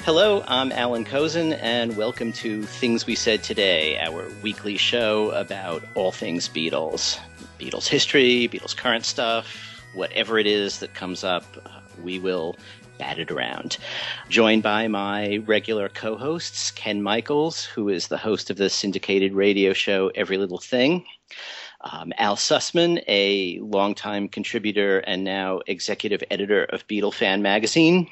Hello, I'm Alan Kozin, and welcome to Things We Said Today, our weekly show about all things Beatles. Beatles history, Beatles current stuff, whatever it is that comes up, we will bat it around. Joined by my regular co-hosts, Ken Michaels, who is the host of the syndicated radio show Every Little Thing, Al Sussman, a longtime contributor and now executive editor of Beatle Fan magazine,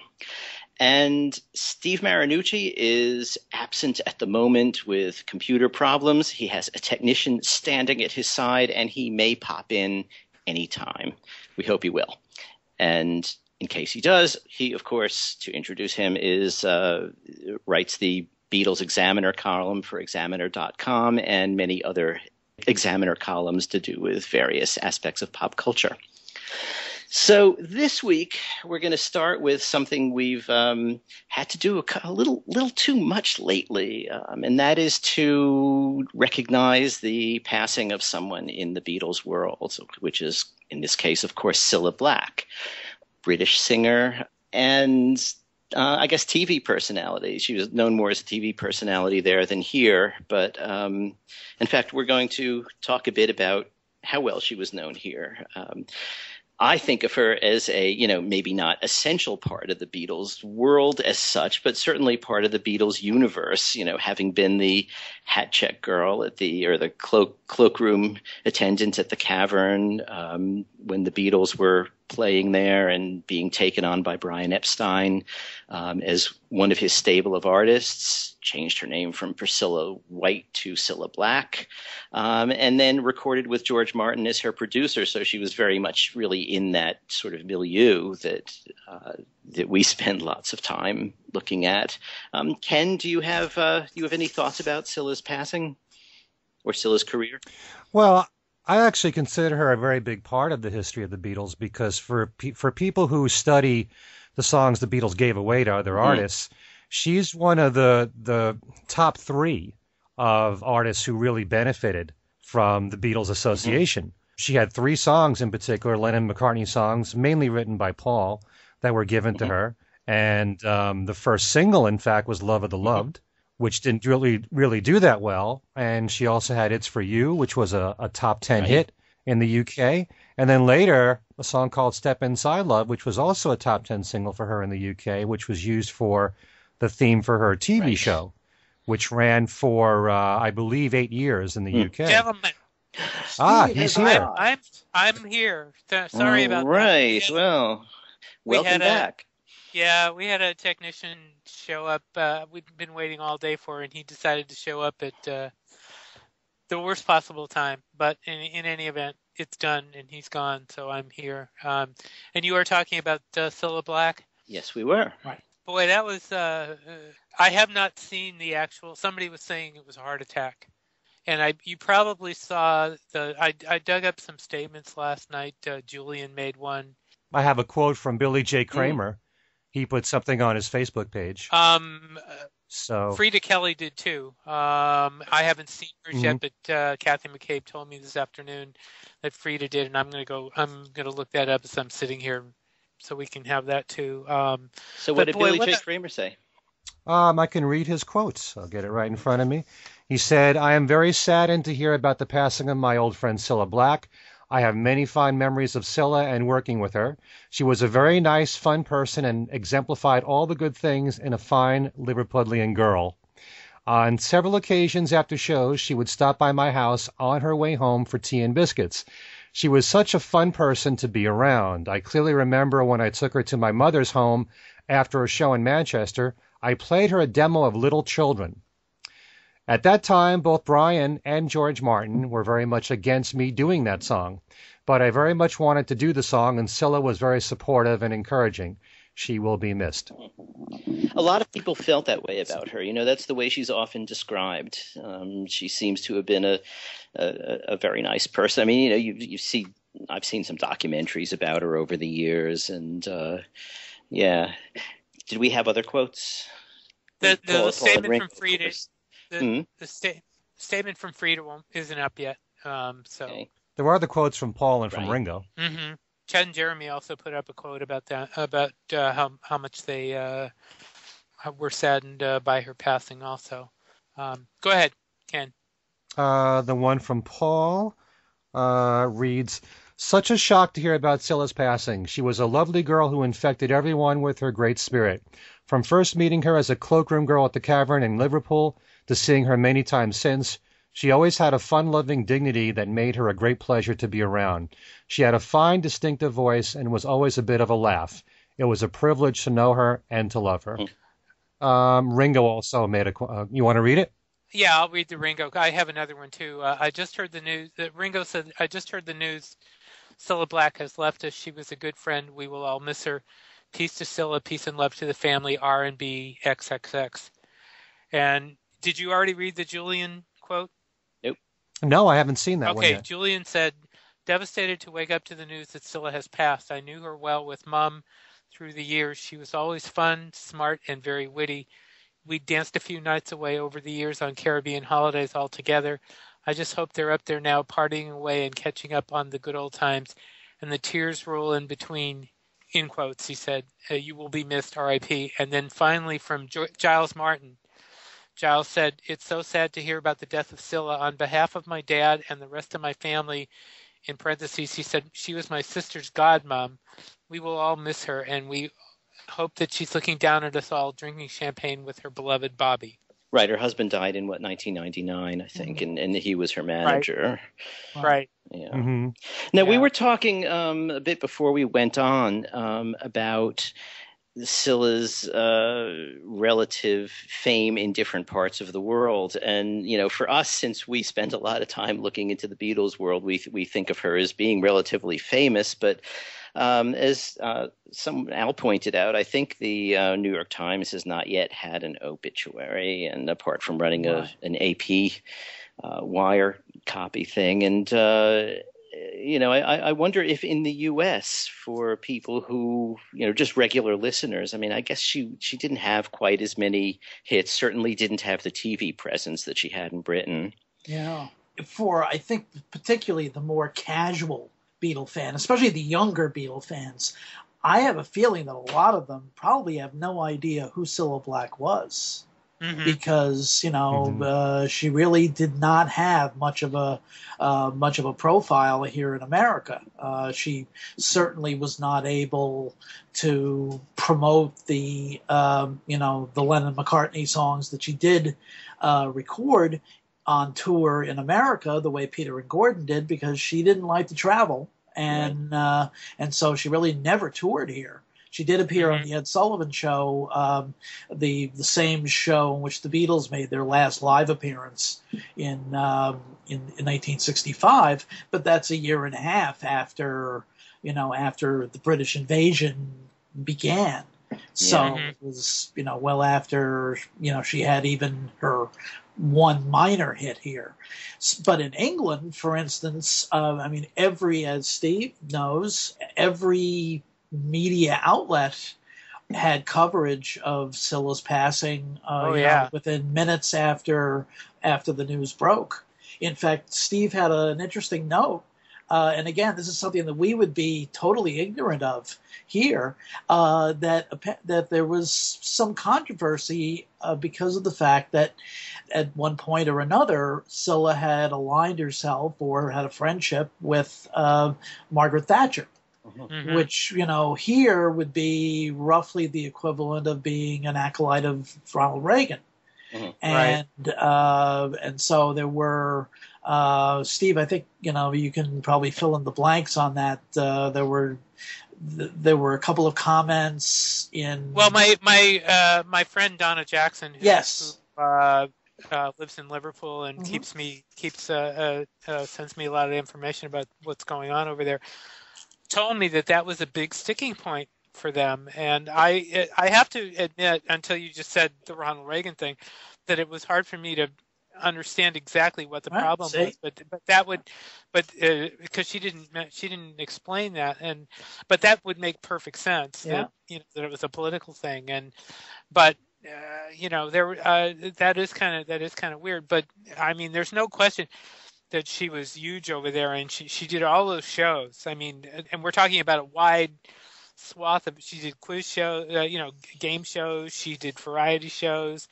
and Steve Marinucci is absent at the moment with computer problems. He has a technician standing at his side, and he may pop in anytime. We hope he will. And in case he does, he, of course, to introduce him, writes the Beatles Examiner column for Examiner.com and many other Examiner columns to do with various aspects of pop culture. So this week, we're going to start with something we've had to do a little too much lately, and that is to recognize the passing of someone in the Beatles world, which is, in this case, of course, Cilla Black, British singer and I guess TV personality. She was known more as a TV personality there than here, but in fact, we're going to talk a bit about how well she was known here. I think of her as a, maybe not essential part of the Beatles world as such, but certainly part of the Beatles universe, having been the hat check girl or the cloakroom attendant at the Cavern when the Beatles were playing there and being taken on by Brian Epstein as one of his stable of artists, changed her name from Priscilla White to Cilla Black, and then recorded with George Martin as her producer. So she was very much really in that sort of milieu that we spend lots of time looking at. Ken, do you have any thoughts about Cilla's passing or Cilla's career? Well, I actually consider her a very big part of the history of the Beatles because for people who study the songs the Beatles gave away to other artists, she's one of the top three of artists who really benefited from the Beatles association. She had three songs in particular, Lennon-McCartney songs, mainly written by Paul, that were given to her. And the first single, in fact, was Love of the Loved, which didn't really do that well. And she also had It's For You, which was a top 10 hit in the UK. And then later, a song called Step Inside Love, which was also a top 10 single for her in the UK, which was used for the theme for her TV show, which ran for, I believe, 8 years in the UK. Gentlemen. He's here. I'm here. Sorry about that. Right. Well, welcome back. Yeah, we had a technician show up. We'd been waiting all day for, and he decided to show up at the worst possible time. But in any event, it's done, and he's gone, so I'm here. And you were talking about Cilla Black? Yes, we were. Right. Boy, that was... I have not seen the actual... Somebody was saying it was a heart attack. And you probably saw I dug up some statements last night. Julian made one. I have a quote from Billy J. Kramer. He put something on his Facebook page. Frida Kelly did too. I haven't seen hers yet, but Kathy McCabe told me this afternoon that Frida did, and I'm gonna look that up as I'm sitting here, so we can have that too. So what did Billy J. Kramer say? I can read his quotes. I'll get it right in front of me. He said, "I am very saddened to hear about the passing of my old friend Cilla Black. I have many fond memories of Cilla and working with her. She was a very nice, fun person and exemplified all the good things in a fine Liverpudlian girl. On several occasions after shows, she would stop by my house on her way home for tea and biscuits. She was such a fun person to be around. I clearly remember when I took her to my mother's home after a show in Manchester, I played her a demo of Little Children. At that time, both Brian and George Martin were very much against me doing that song, but I very much wanted to do the song, and Cilla was very supportive and encouraging. She will be missed." A lot of people felt that way about her. That's the way she's often described. She seems to have been a very nice person. I mean, I've seen some documentaries about her over the years, and yeah. Did we have other quotes? The statement from Frida. The statement from Frida isn't up yet. Okay. There were other quotes from Paul and from Ringo. Mm-hmm. Chad and Jeremy also put up a quote about that, about how much they were saddened by her passing also. Go ahead, Ken. The one from Paul reads, such a shock to hear about Cilla's passing. She was a lovely girl who infected everyone with her great spirit. From first meeting her as a cloakroom girl at the Cavern in Liverpool to seeing her many times since, she always had a fun-loving dignity that made her a great pleasure to be around. She had a fine, distinctive voice and was always a bit of a laugh. It was a privilege to know her and to love her. Ringo also made a... you want to read it? Yeah, I'll read the Ringo. I have another one, too. I just heard the news. Ringo said, I just heard the news. Cilla Black has left us. She was a good friend. We will all miss her. Peace to Cilla. Peace and love to the family. R&B XXX. And did you already read the Julian quote? Nope. No, I haven't seen that one yet. Okay, Julian said, devastated to wake up to the news that Cilla has passed. I knew her well with Mum through the years. She was always fun, smart, and very witty. We danced a few nights away over the years on Caribbean holidays all together. I just hope they're up there now partying away and catching up on the good old times. And the tears roll in between, in quotes, he said, you will be missed, R.I.P. And then finally from Giles Martin. Giles said, it's so sad to hear about the death of Cilla. On behalf of my dad and the rest of my family, in parentheses, he said, she was my sister's godmom. We will all miss her, and we hope that she's looking down at us all drinking champagne with her beloved Bobby. Right. Her husband died in, 1999, I think, and he was her manager. Right. Yeah. Mm-hmm. Now, we were talking a bit before we went on about Cilla's relative fame in different parts of the world. And, for us, since we spend a lot of time looking into the Beatles world, we think of her as being relatively famous. But as Al pointed out, I think the New York Times has not yet had an obituary, and apart from running an AP wire copy thing. And I wonder if in the U.S. for people who, just regular listeners, I mean, I guess she didn't have quite as many hits, certainly didn't have the TV presence that she had in Britain. Yeah. For, I think, particularly the more casual Beatle fan, especially the younger Beatle fans, I have a feeling that a lot of them probably have no idea who Cilla Black was. Mm-hmm. Because she really did not have much of a profile here in America. She certainly was not able to promote the Lennon McCartney songs that she did record on tour in America the way Peter and Gordon did, because she didn't like to travel, and so she really never toured here. She did appear on the Ed Sullivan Show, the same show in which the Beatles made their last live appearance in 1965. But that's a year and a half after the British invasion began. So it was well after she had even her one minor hit here. But in England, for instance, as Steve knows, every media outlet had coverage of Cilla's passing within minutes after the news broke. In fact, Steve had an interesting note, and again, this is something that we would be totally ignorant of here, that there was some controversy because of the fact that at one point or another, Cilla had aligned herself or had a friendship with Margaret Thatcher. Mm-hmm. Which, here would be roughly the equivalent of being an acolyte of Ronald Reagan. Mm-hmm. And so there were, Steve, I think, you can probably fill in the blanks on that. There were a couple of comments in. Well, my friend Donna Jackson, who lives in Liverpool and sends me a lot of information about what's going on over there, told me that was a big sticking point for them. And I have to admit, until you just said the Ronald Reagan thing, that it was hard for me to understand exactly what the problem was. But because she didn't explain that, but that would make perfect sense. That it was a political thing, that is kind of weird. But I mean, there's no question that she was huge over there, and she did all those shows. I mean, and we're talking about a wide swath of. She did quiz shows, game shows. She did variety shows.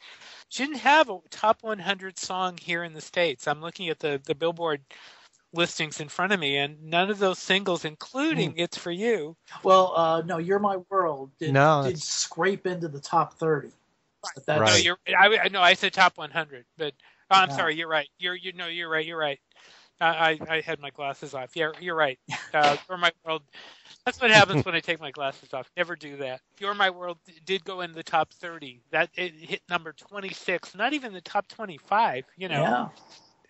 She didn't have a top 100 song here in the States. I'm looking at the Billboard listings in front of me, and none of those singles, including "It's for You." Well, no, "You're My World" did scrape into the top 30. But that's, right. No, I said top 100, but I'm No. sorry. You're right. You're right. You're right. I had my glasses off. Yeah, you're right. "You're My World." That's what happens when I take my glasses off. Never do that. "You're My World" did go in the top 30. That it hit number 26. Not even the top 25. Yeah.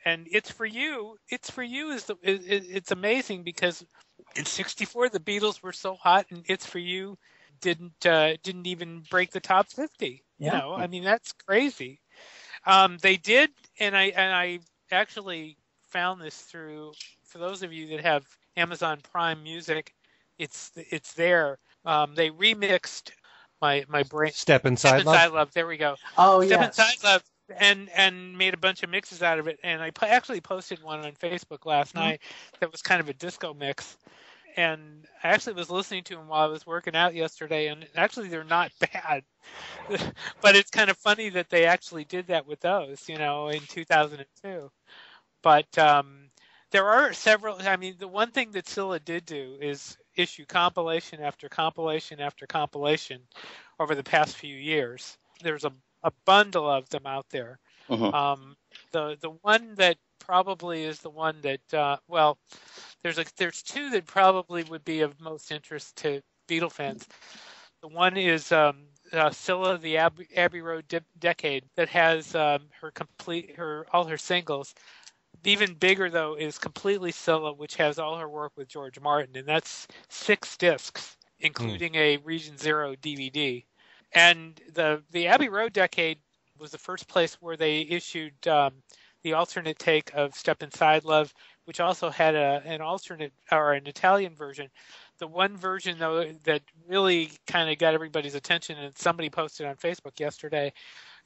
And "It's for You." "It's for You" it's amazing because in '64 the Beatles were so hot, and "It's for You" didn't even break the top 50. Yeah. I mean, that's crazy. They did, and I actually found this through, for those of you that have Amazon Prime Music, it's there. They remixed my brain. Step Inside Love. There we go. Oh, Step yes. Inside Love, and made a bunch of mixes out of it. And I actually posted one on Facebook last night that was kind of a disco mix. And I actually was listening to them while I was working out yesterday, and actually they're not bad. But it's kind of funny that they actually did that with those, in 2002. But there are several. I mean, the one thing that Cilla did do is issue compilation after compilation after compilation over the past few years. There's a bundle of them out there. Mm-hmm. The one that probably is the one that there's two that probably would be of most interest to Beatle fans. The one is Cilla, the Abbey Road Decade, that has all her singles. Even bigger, though, is Completely Cilla, which has all her work with George Martin, and that's 6 discs, including a Region Zero DVD. And the Abbey Road Decade was the first place where they issued the alternate take of "Step Inside Love," which also had an alternate or an Italian version. The one version, though, that really kind of got everybody's attention, and somebody posted on Facebook yesterday,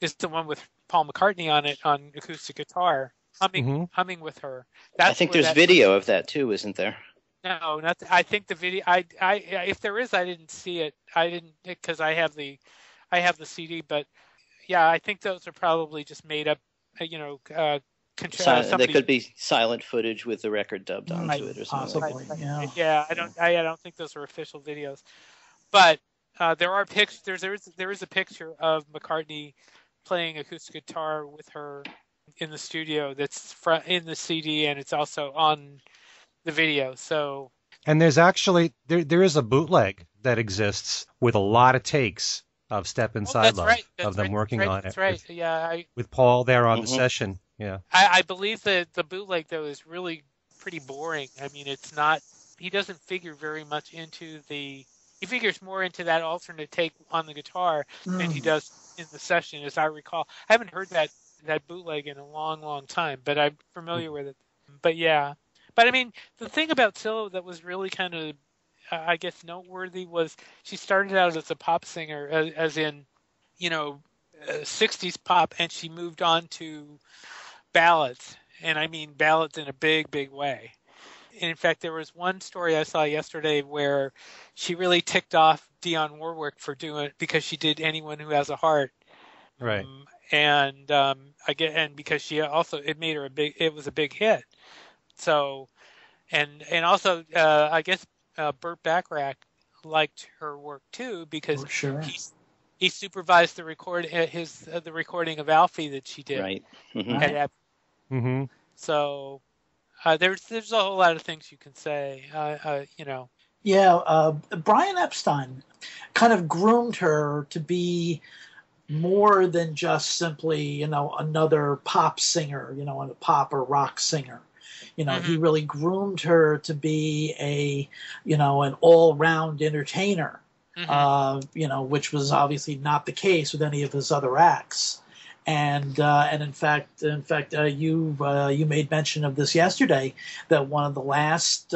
is the one with Paul McCartney on it on acoustic guitar, humming with her. I think there's video of that too, isn't there? No, not. I think the video. I if there is, I didn't see it. I didn't, because I have the CD. But yeah, I think those are probably just made up. They could be silent footage with the record dubbed onto it or something. Possibly, yeah. Yeah, I don't think those are official videos. But there are pictures. There is a picture of McCartney playing acoustic guitar with her in the studio. That's in the CD, and it's also on the video. So, and there's actually there is a bootleg that exists with a lot of takes of "Step Inside Love" of them working on it. That's right. With Paul there on the session. Yeah. I believe that the bootleg, though, is really pretty boring. I mean, it's not. He doesn't figure very much into he figures more into that alternate take on the guitar than he does in the session, as I recall. I haven't heard that bootleg in a long, long time, but I'm familiar with it. But yeah. But I mean, the thing about Cilla that was really kind of, I guess, noteworthy was she started out as a pop singer, as in, 60s pop, and she moved on to ballads, and I mean ballads in a big, big way. And in fact, there was one story I saw yesterday where she really ticked off Dionne Warwick for doing it because she did "Anyone Who Has a Heart," right? And because she also, it made her it was a big hit. So, and also I guess Burt Bacharach liked her work too because he supervised the recording of Alfie that she did. Right. Mm-hmm. So there's a whole lot of things you can say. Yeah, Brian Epstein kind of groomed her to be more than just simply, another pop singer, a pop or rock singer. He really groomed her to be an all-round entertainer, which was obviously not the case with any of his other acts. And in fact, you made mention of this yesterday, that one of the last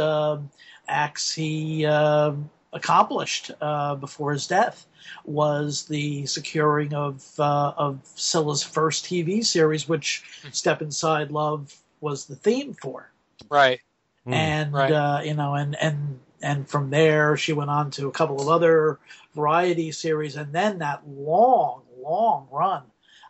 acts he accomplished before his death was the securing of Cilla's first TV series, which "Step Inside Love" was the theme for. Right. And right. and and from there she went on to a couple of other variety series, and then that long run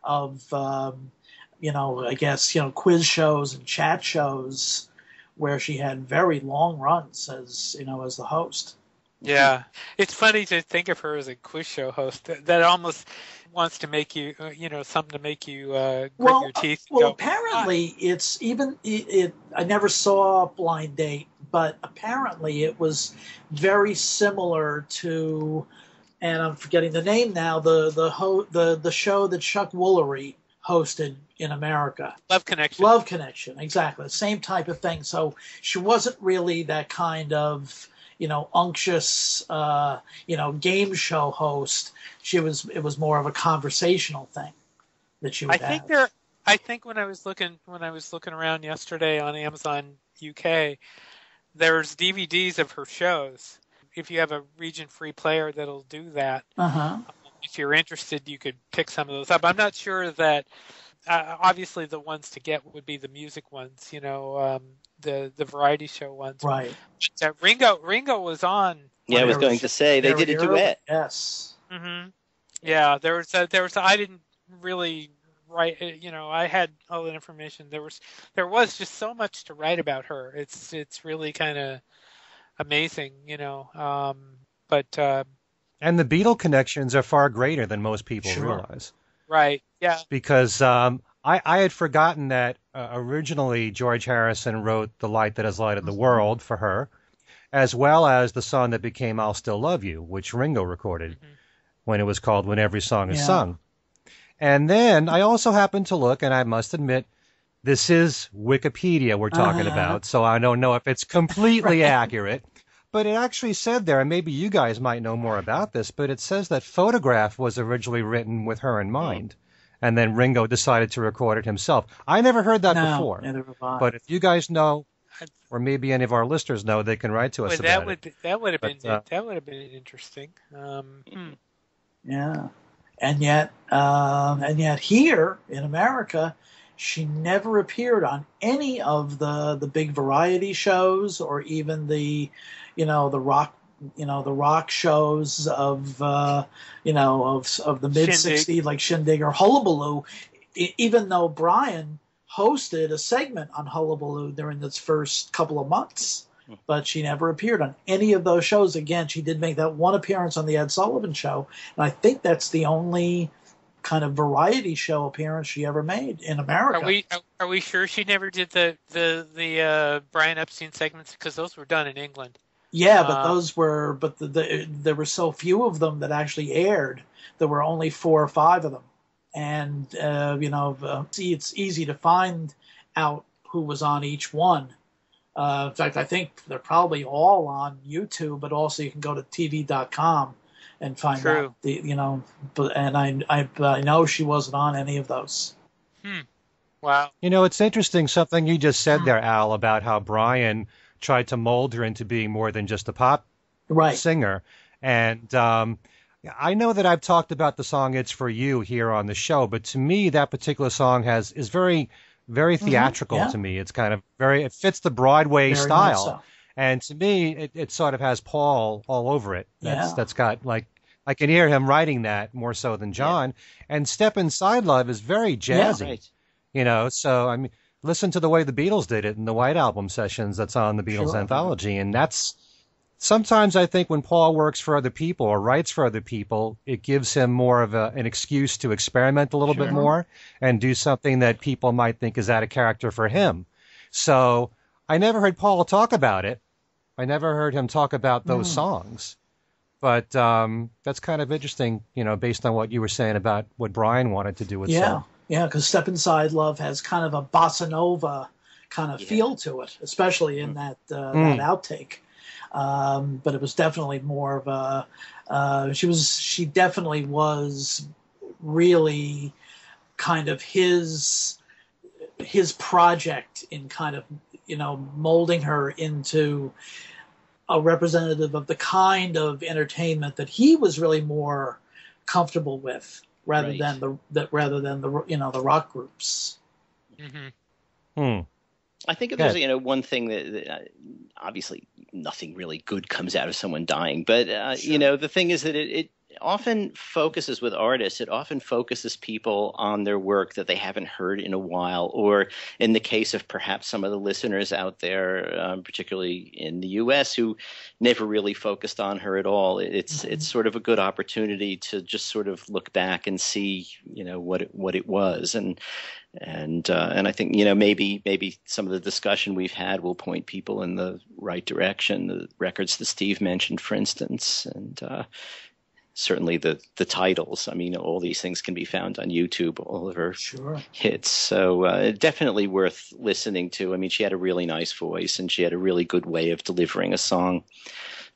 of I guess quiz shows and chat shows where she had very long runs as as the host. Yeah, it's funny to think of her as a quiz show host. That almost wants to make you, something to make you grit your teeth. And go, apparently it's even it. I never saw Blind Date, but apparently it was very similar to, and I'm forgetting the name now. The show that Chuck Woolery hosted in America. Love Connection. Love Connection, exactly. The same type of thing. So she wasn't really that kind of unctuous, game show host. It was more of a conversational thing that she would have. I think when I was looking around yesterday on Amazon UK, there's DVDs of her shows. If you have a region-free player that'll do that, if you're interested, you could pick some of those up. I'm not sure that. Obviously, the ones to get would be the music ones, the variety show ones. Right. But, Ringo was on. Yeah, I was going to say they did a duet. Yes. Mm-hmm. Yeah, there was. I didn't really write. I had all that information. There was just so much to write about her. It's really kind of amazing, But and the Beatle connections are far greater than most people realize. Right. Yeah. Because I had forgotten that originally George Harrison wrote The Light That Has Lighted the World for her, as well as the song that became I'll Still Love You, which Ringo recorded when it was called When Every Song Is Sung. And then I also happened to look, and I must admit, this is Wikipedia we're talking about, so I don't know if it's completely accurate. But it actually said there, and maybe you guys might know more about this, but it says that Photograph was originally written with her in mind. And then Ringo decided to record it himself. I never heard that before. Neither have I. But if you guys know, or maybe any of our listeners know, they can write to us about it. That would have been interesting. Yeah. And yet here in America, she never appeared on any of the big variety shows or even the rock shows of the mid '60s like Shindig or Hullabaloo. Even though Brian hosted a segment on Hullabaloo during its first couple of months, but she never appeared on any of those shows. Again, she did make that one appearance on the Ed Sullivan Show, and I think that's the only kind of variety show appearance she ever made in America. Are we sure she never did the Brian Epstein segments, because those were done in England? Yeah, but there were so few of them that actually aired. There were only 4 or 5 of them, and it's easy to find out who was on each one. In fact, I think they're probably all on YouTube, but also you can go to TV.com and find out and I know she wasn't on any of those. Wow. It's interesting something you just said there, Al, about how Brian tried to mold her into being more than just a pop singer. And I know that I've talked about the song It's For You here on the show, but to me that particular song is very, very theatrical to me. It's kind of it fits the Broadway very style. So. And to me, it sort of has Paul all over it. That's got, like, I can hear him writing that more so than John. Yeah. And Step Inside Love is very jazzy. Yeah, right. So, I mean, listen to the way the Beatles did it in the White Album sessions that's on the Beatles anthology. And that's, sometimes I think when Paul works for other people or writes for other people, it gives him more of an excuse to experiment a little bit more and do something that people might think is out of character for him. So I never heard Paul talk about it. I never heard him talk about those songs. But that's kind of interesting, based on what you were saying about what Brian wanted to do with Soul. Yeah, because Step Inside Love has kind of a bossa nova kind of feel to it, especially in that outtake. But it was definitely more of a she definitely was really kind of his project in kind of molding her into a representative of the kind of entertainment that he was really more comfortable with, rather than the rock groups. I think there's one thing that obviously nothing really good comes out of someone dying, but Sure. the thing is that it often focuses with artists. It often focuses people on their work that they haven't heard in a while, or in the case of perhaps some of the listeners out there, particularly in the U.S., who never really focused on her at all. It's sort of a good opportunity to just sort of look back and see what it was, and I think maybe some of the discussion we've had will point people in the right direction. The records that Steve mentioned, for instance, and certainly the titles. I mean, all these things can be found on YouTube, all of her hits. So definitely worth listening to. I mean, she had a really nice voice, and she had a really good way of delivering a song.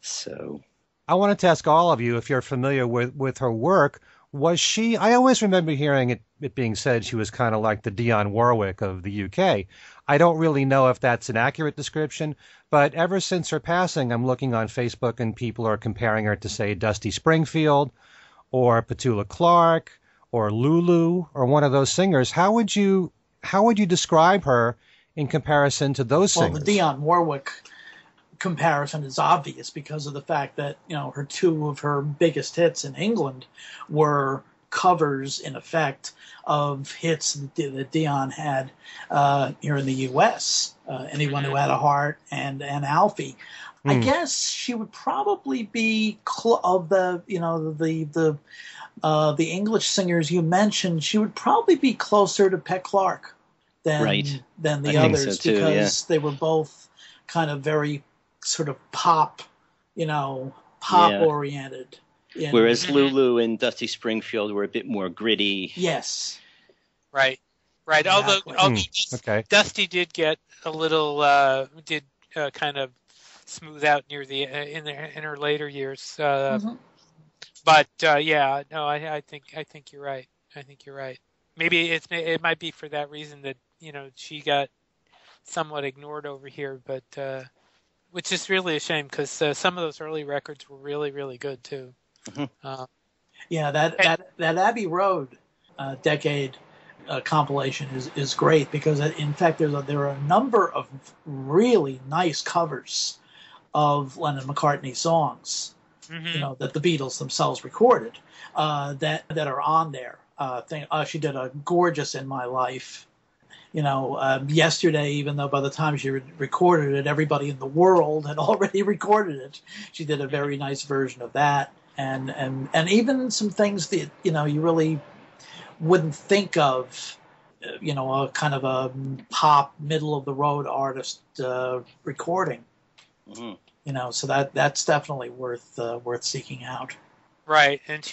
So I wanted to ask all of you if you're familiar with her work. Was she? I always remember hearing it being said she was kind of like the Dionne Warwick of the UK. I don't really know if that's an accurate description, but ever since her passing, I'm looking on Facebook and people are comparing her to, say, Dusty Springfield or Petula Clark or Lulu or one of those singers. How would you describe her in comparison to those singers? Well, the Dionne Warwick comparison is obvious because of the fact that her two of her biggest hits in England were covers, in effect, of hits that Dionne had here in the U.S. Anyone Who Had a Heart and Alfie. I guess she would probably be of the English singers you mentioned. She would probably be closer to Pet Clark than the others, so too, because they were both kind of very sort of pop oriented. Whereas Lulu and Dusty Springfield were a bit more gritty. Yes. Right. Exactly. Although Dusty did get a little kind of smooth out near the in her later years. But I think you're right. I think you're right. Maybe it might be for that reason that she got somewhat ignored over here, but which is really a shame because some of those early records were really, really good too. That Abbey Road decade compilation is great because in fact there are a number of really nice covers of Lennon McCartney songs, that the Beatles themselves recorded that are on there. She did a gorgeous In My Life. Yesterday, even though by the time she recorded it, everybody in the world had already recorded it, she did a very nice version of that, and even some things that you really wouldn't think of, a kind of a pop middle of the road artist recording. So that's definitely worth seeking out. Right, and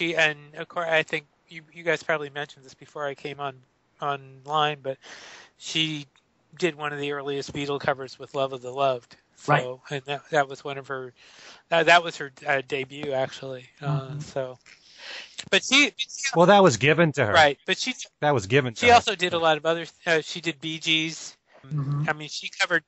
of course I think you guys probably mentioned this before I came online, but she did one of the earliest Beatle covers with "Love of the Loved." So, right. And that was one of her. That was her debut, actually. So, but that was given to her, right? But that was given. She also did a lot of other. She did Bee Gees. I mean, she covered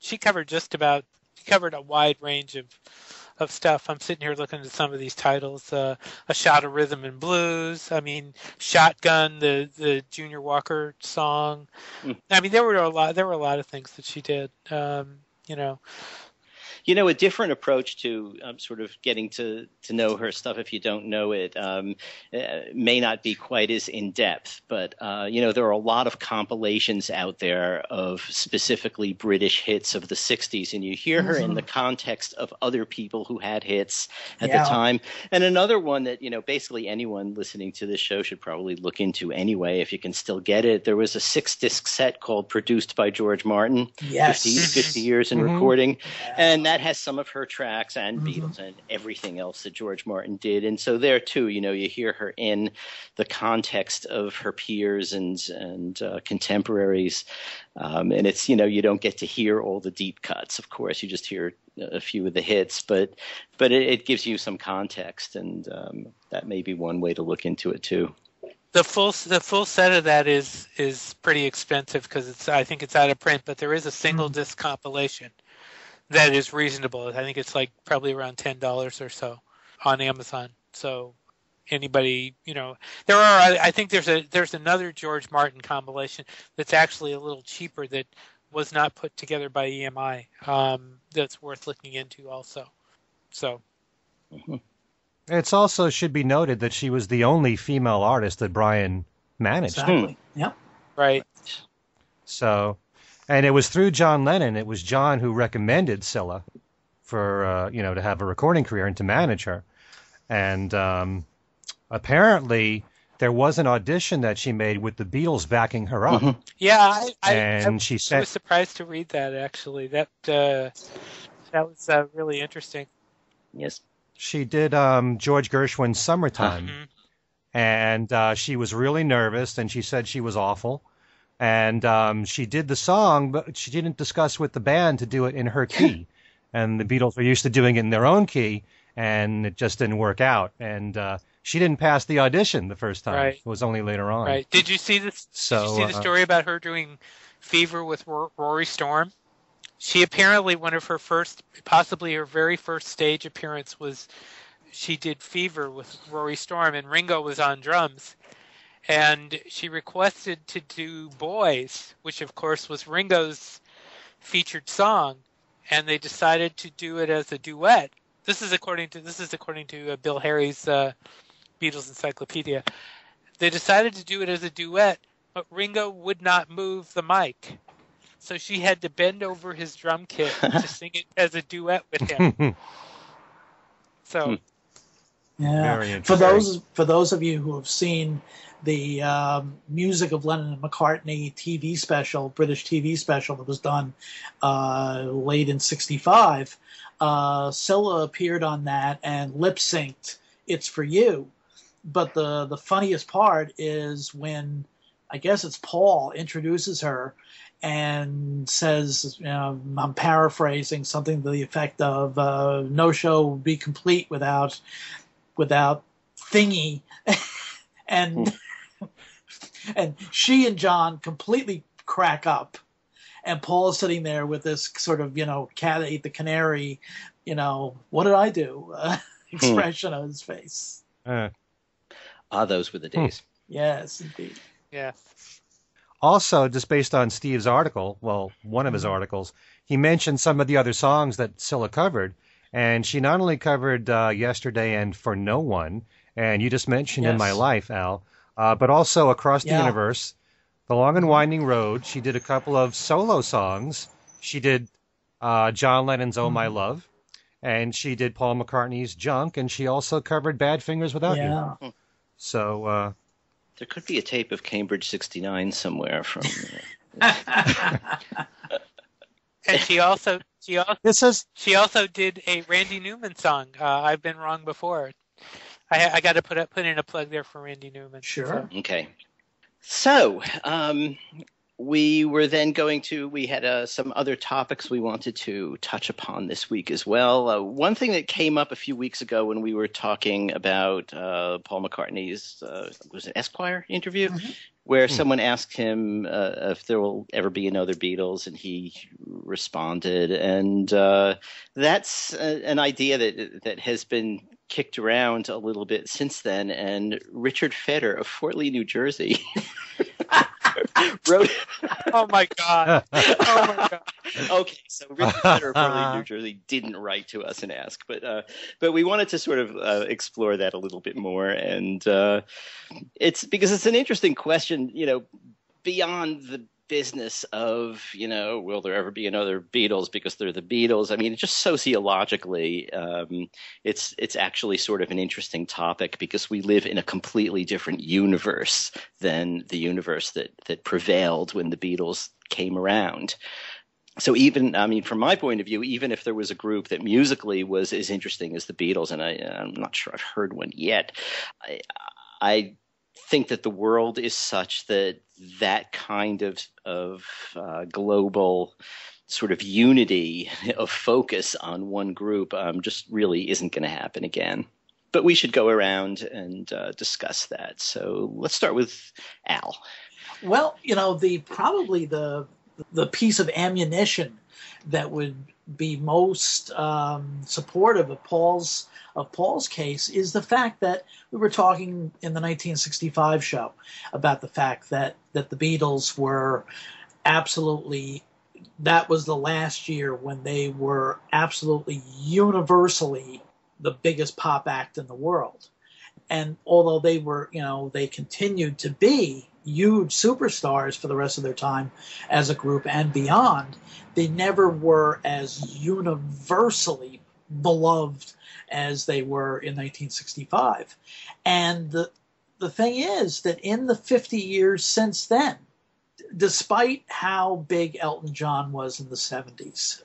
a wide range of stuff. I'm sitting here looking at some of these titles. A Shot of Rhythm and Blues. I mean, Shotgun, the Junior Walker song. I mean, there were a lot of things that she did. A different approach to sort of getting to know her stuff, if you don't know it, may not be quite as in-depth. But, there are a lot of compilations out there of specifically British hits of the 60s, and you hear her in the context of other people who had hits at the time. And another one that, basically anyone listening to this show should probably look into anyway, if you can still get it. There was a 6-disc set called Produced by George Martin, 50 years in recording, and that has some of her tracks and Beatles and everything else that George Martin did. And so there too, you hear her in the context of her peers and contemporaries. And it's, you don't get to hear all the deep cuts, of course. You just hear a few of the hits, but it gives you some context, and that may be one way to look into it too. The full set of that is pretty expensive because I think it's out of print, but there is a single disc compilation that is reasonable. I think it's like probably around $10 or so on Amazon. So anybody, I think there's another George Martin compilation that's actually a little cheaper that was not put together by EMI. That's worth looking into also. So. Mm-hmm. It's also should be noted that she was the only female artist that Brian managed. Exactly. Yep. Right. So, and it was through John Lennon. It was John who recommended Cilla for to have a recording career and to manage her. And apparently, there was an audition that she made with the Beatles backing her up. Mm-hmm. Yeah, I was surprised to read that. Actually, that was really interesting. Yes. She did George Gershwin's Summertime, and she was really nervous, and she said she was awful. And she did the song, but she didn't discuss with the band to do it in her key. And the Beatles were used to doing it in their own key, and it just didn't work out. And she didn't pass the audition the first time. Right. It was only later on. Right. Did you see this? Did you see the story about her doing Fever with Rory Storm? She apparently, one of her first, possibly her very first stage appearance was she did Fever with Rory Storm, and Ringo was on drums. And she requested to do Boys, which of course was Ringo's featured song, and they decided to do it as a duet. This is according to Bill Harry's Beatles Encyclopedia. They decided to do it as a duet, but Ringo would not move the mic. So she had to bend over his drum kit to sing it as a duet with him. So, yeah. For those of you who have seen the Music of Lennon and McCartney TV special, British TV special that was done late in '65, Cilla appeared on that and lip synced "It's for You." But the funniest part is when, I guess it's Paul, introduces her and says, I'm paraphrasing, something to the effect of, no show would be complete without Thingy. And and she and John completely crack up. And Paul is sitting there with this sort of, cat ate the canary, what did I do? Expression on his face. Those were the days. Yes, indeed. Yeah. Also, just based on Steve's article, one of his articles, he mentioned some of the other songs that Cilla covered, and she not only covered Yesterday and For No One, and you just mentioned In My Life, Al, but also Across the Universe, The Long and Winding Road. She did a couple of solo songs. She did John Lennon's Oh My Love, and she did Paul McCartney's Junk, and she also covered Bad Fingers Without You. So... there could be a tape of Cambridge '69 somewhere from. And she also did a Randy Newman song. I've Been Wrong Before. I got to put in a plug there for Randy Newman. Sure. So. Okay. So we were then we had some other topics we wanted to touch upon this week as well. One thing that came up a few weeks ago when we were talking about Paul McCartney's was it Esquire interview, where someone asked him if there will ever be another Beatles, and he responded, and that's an idea that has been kicked around a little bit since then. And Richard Feder of Fort Lee, New Jersey. wrote. Oh my god! Oh my god! Okay, so Richard Feder of Fort Lee, New Jersey didn't write to us and ask, but we wanted to sort of explore that a little bit more, and it's because it's an interesting question, beyond the business of, will there ever be another Beatles because they're the Beatles? I mean, just sociologically, it's actually sort of an interesting topic because we live in a completely different universe than the universe that prevailed when the Beatles came around. So from my point of view, even if there was a group that musically was as interesting as the Beatles, and I'm not sure I've heard one yet, I think that the world is such that kind of global sort of unity of focus on one group just really isn't going to happen again. But we should go around and discuss that. So let's start with Al. Well, probably the piece of ammunition that would be most supportive of Paul's case is the fact that we were talking in the 1965 show about the fact that the Beatles were absolutely that was the last year when they were absolutely universally the biggest pop act in the world. And although they were, they continued to be huge superstars for the rest of their time as a group and beyond, they never were as universally beloved as they were in 1965. And the thing is that in the 50 years since then, despite how big Elton John was in the 70s,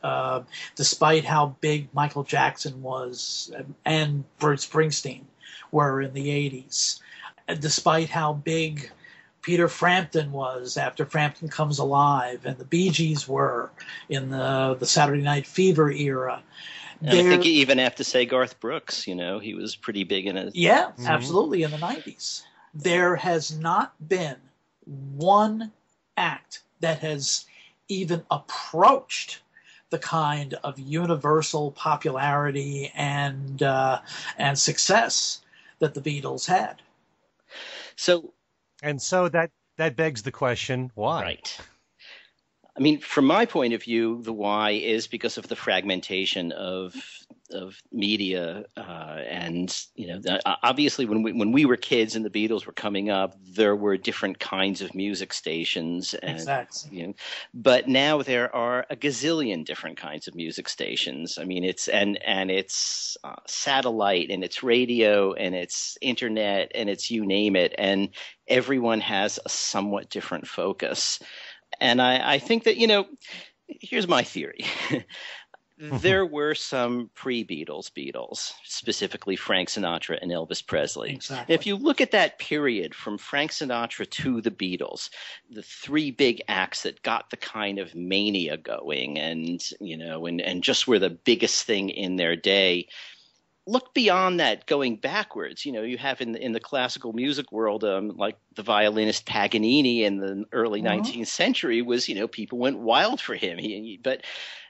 despite how big Michael Jackson was and Bruce Springsteen were in the 80s, despite how big Peter Frampton was after Frampton Comes Alive, and the Bee Gees were in the Saturday Night Fever era. And I think you even have to say Garth Brooks, he was pretty big in it. Yeah, absolutely, in the 90s. There has not been one act that has even approached the kind of universal popularity and success that the Beatles had. So that begs the question, why? Right. I mean, from my point of view, the why is because of the fragmentation of media, and obviously when we were kids and the Beatles were coming up, there were different kinds of music stations, and exactly. But now there are a gazillion different kinds of music stations. I mean, it's satellite, and it's radio, and it's internet, and it's you name it, and everyone has a somewhat different focus. And I think that, here's my theory. There were some pre-Beatles, specifically Frank Sinatra and Elvis Presley. Exactly. If you look at that period from Frank Sinatra to the Beatles, the three big acts that got the kind of mania going and just were the biggest thing in their day, look beyond that, going backwards. You have in the classical music world, like the violinist Paganini in the early 19th century was, people went wild for him.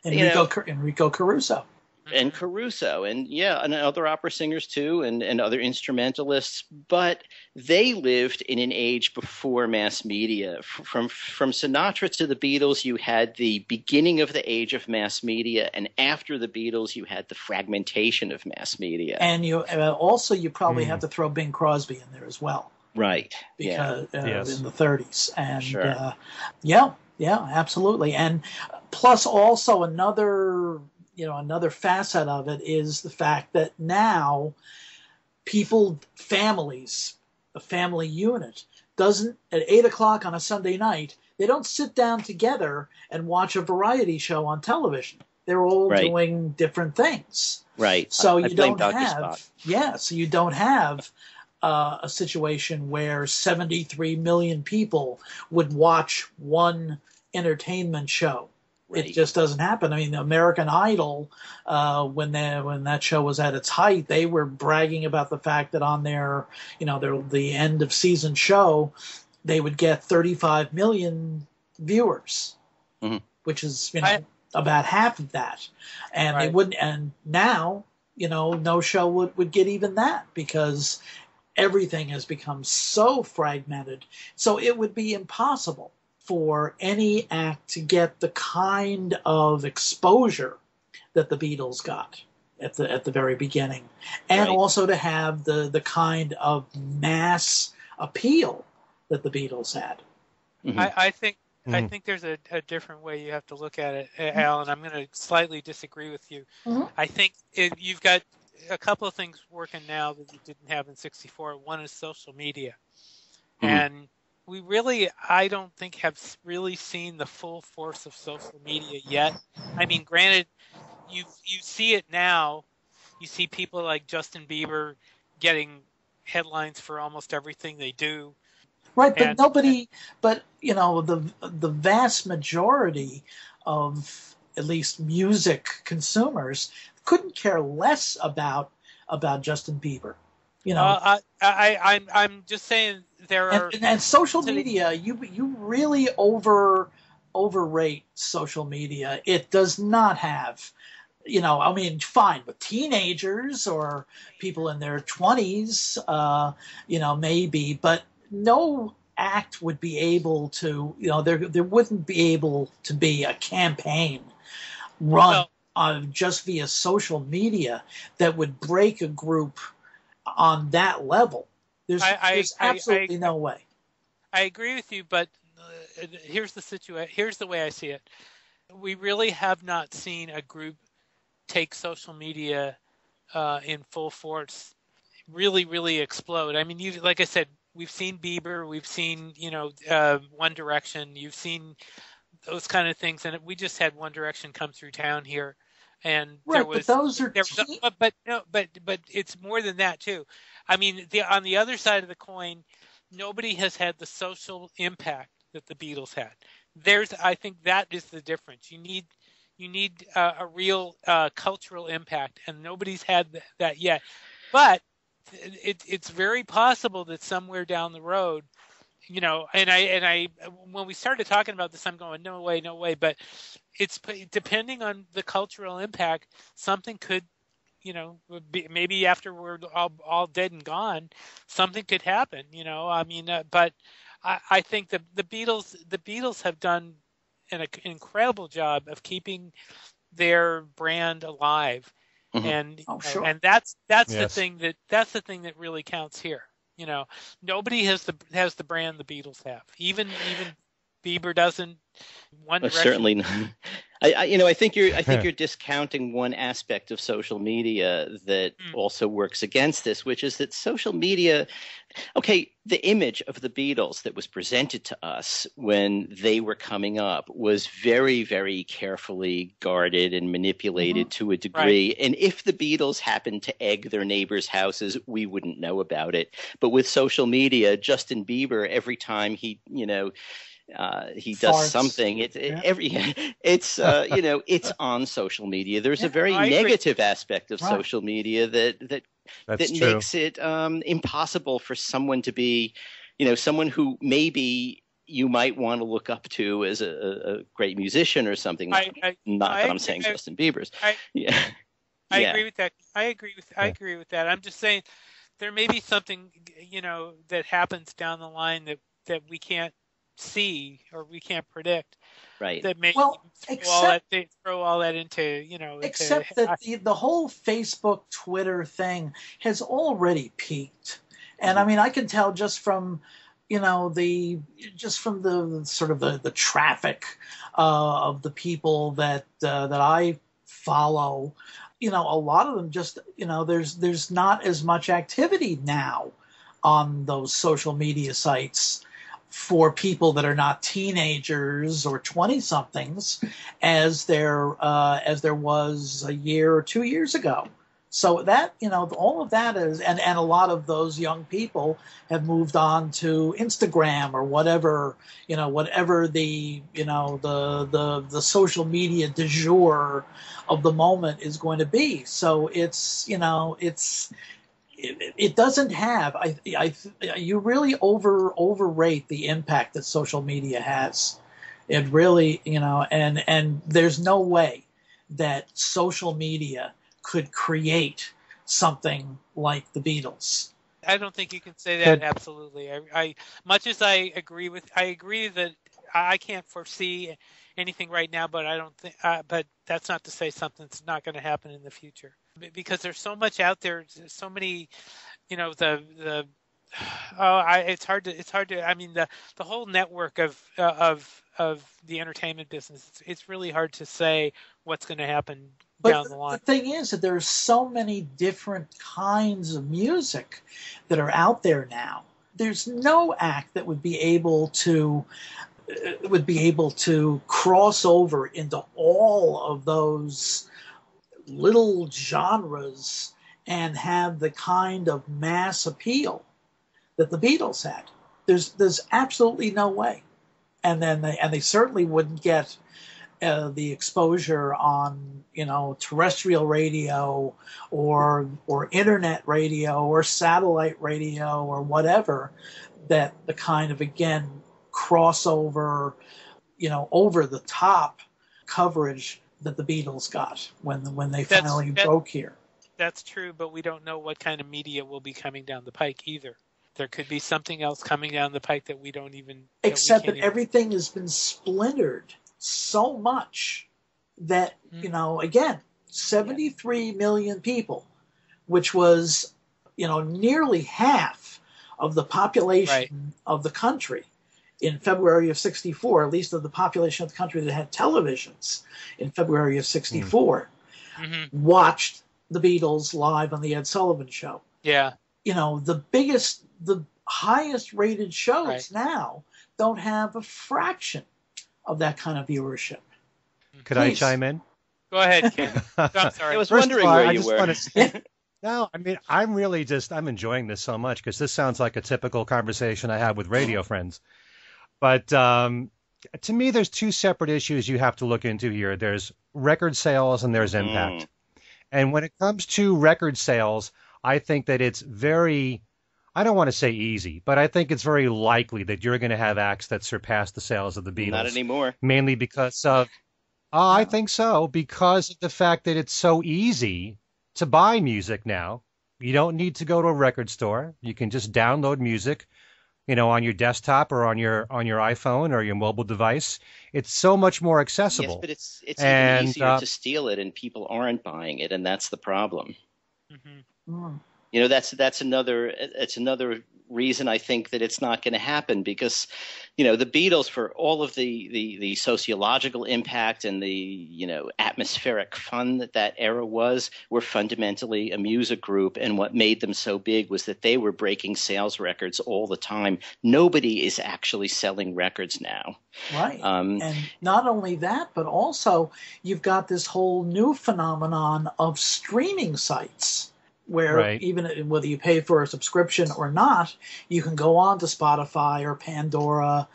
Enrico Caruso. And Caruso, and other opera singers too, and other instrumentalists. But they lived in an age before mass media. From Sinatra to the Beatles, you had the beginning of the age of mass media, and after the Beatles, you had the fragmentation of mass media. And you probably have to throw Bing Crosby in there as well, right? Because yes. in the 30s, and sure. Absolutely. And plus, also another facet of it is the fact that now families, a family unit, doesn't, at 8 o'clock on a Sunday night, they don't sit down together and watch a variety show on television. They're all doing different things. Right. So you don't have a situation where 73 million people would watch one entertainment show. Right. It just doesn't happen. I mean, American Idol, when that show was at its height, they were bragging about the fact that on the end of season show, they would get 35 million viewers, which is about half of that, and they wouldn't. And now, no show would get even that because everything has become so fragmented. So it would be impossible for any act to get the kind of exposure that the Beatles got at the very beginning, and also to have the kind of mass appeal that the Beatles had. Mm-hmm. I think there's a different way you have to look at it, Alan. I'm going to slightly disagree with you. Mm-hmm. I think you've got a couple of things working now that you didn't have in '64. One is social media, and we really, I don't think, have really seen the full force of social media yet. I mean, granted, you see it now. You see people like Justin Bieber getting headlines for almost everything they do. Right, but the vast majority of at least music consumers couldn't care less about Justin Bieber. I'm just saying there are and social media. You really overrate social media. It does not have, fine with teenagers or people in their 20s, maybe, but no act would be able to, there wouldn't be able to be a campaign run just via social media that would break a group on that level. There's absolutely no way. I agree with you, but here's the situation. Here's the way I see it. We really have not seen a group take social media in full force, really explode. I mean, like I said, we've seen Bieber, we've seen One Direction, you've seen those kind of things, and we just had One Direction come through town here, and right, but those are but it's more than that too. I mean, on the other side of the coin, nobody has had the social impact that the Beatles had. I think that is the difference. You need a real cultural impact, and nobody's had that yet. But it's very possible that somewhere down the road, and I when we started talking about this, I'm going, no way. But it's depending on the cultural impact, something could, maybe after we're all dead and gone, something could happen. I mean, but I think the Beatles have done an incredible job of keeping their brand alive, and sure. and that's Yes. the thing that really counts here. Nobody has the brand the Beatles have. Even Bieber doesn't. One Direction. Certainly not. I think you're discounting one aspect of social media that also works against this, which is that social media. Okay, the image of the Beatles that was presented to us when they were coming up was very, very carefully guarded and manipulated to a degree. Right. And if the Beatles happened to egg their neighbors' houses, we wouldn't know about it. But with social media, Justin Bieber, every time he does something. It's on social media. There's a very negative aspect of social media that makes it impossible for someone to be, someone who maybe you might want to look up to as a great musician or something. I'm saying Justin Bieber's. I agree with that. I agree with that. I'm just saying there may be something that happens down the line that we can't see or we can't predict, right? That may throw all that into Except that the whole Facebook, Twitter thing has already peaked, and I mean I can tell just from the sort of the traffic of the people that I follow. A lot of them just there's not as much activity now on those social media sites for people that are not teenagers or 20-somethings as there was a year or 2 years ago. So that, all of that is, and a lot of those young people have moved on to Instagram or whatever the social media du jour of the moment is going to be. So it doesn't have. You really overrate the impact that social media has. It really, and there's no way that social media could create something like the Beatles. I don't think you can say that absolutely. I much as I agree that I can't foresee anything right now, but I don't think. But that's not to say something's not going to happen in the future, because there's so much out there. So many, it's hard to. I mean, the whole network of the entertainment business. It's really hard to say what's going to happen down the line. The thing is that there are so many different kinds of music that are out there now. There's no act that would be able to cross over into all of those little genres and have the kind of mass appeal that the Beatles had. There's absolutely no way, and they certainly wouldn't get the exposure on terrestrial radio or internet radio or satellite radio or whatever, that the kind of, again, crossover, over the top coverage that the Beatles got when they finally broke here. That's true, but we don't know what kind of media will be coming down the pike either. there could be something else coming down the pike that we don't even. Except that everything has been splintered so much that, again, 73 million people, which was, nearly half of the population of the country in February of 64, at least of the population of the country that had televisions in February of 64, watched the Beatles live on the Ed Sullivan Show. Yeah. The highest rated shows now don't have a fraction of that kind of viewership. Could I chime in? Go ahead, Ken. I'm sorry. I was wondering where you were. No, I mean, I'm enjoying this so much because this sounds like a typical conversation I have with radio friends. But to me, there's two separate issues you have to look into here. There's record sales and there's impact. And when it comes to record sales, I think that it's very, I don't want to say easy, but I think it's very likely that you're going to have acts that surpass the sales of the Beatles. Not anymore. Mainly because of, I think so, because of the fact that it's so easy to buy music now. You don't need to go to a record store. You can just download music, on your desktop or on your iPhone or your mobile device. It's so much more accessible. Yes, but it's even easier to steal it, and people aren't buying it, and that's the problem. That's another reason I think that it's not going to happen, because the Beatles, for all of the sociological impact and the atmospheric fun that era was, were fundamentally a music group, and what made them so big was that they were breaking sales records all the time. Nobody is actually selling records now. Right. And not only that, but also you've got this whole new phenomenon of streaming sites, where even whether you pay for a subscription or not, you can go on to Spotify or Pandora,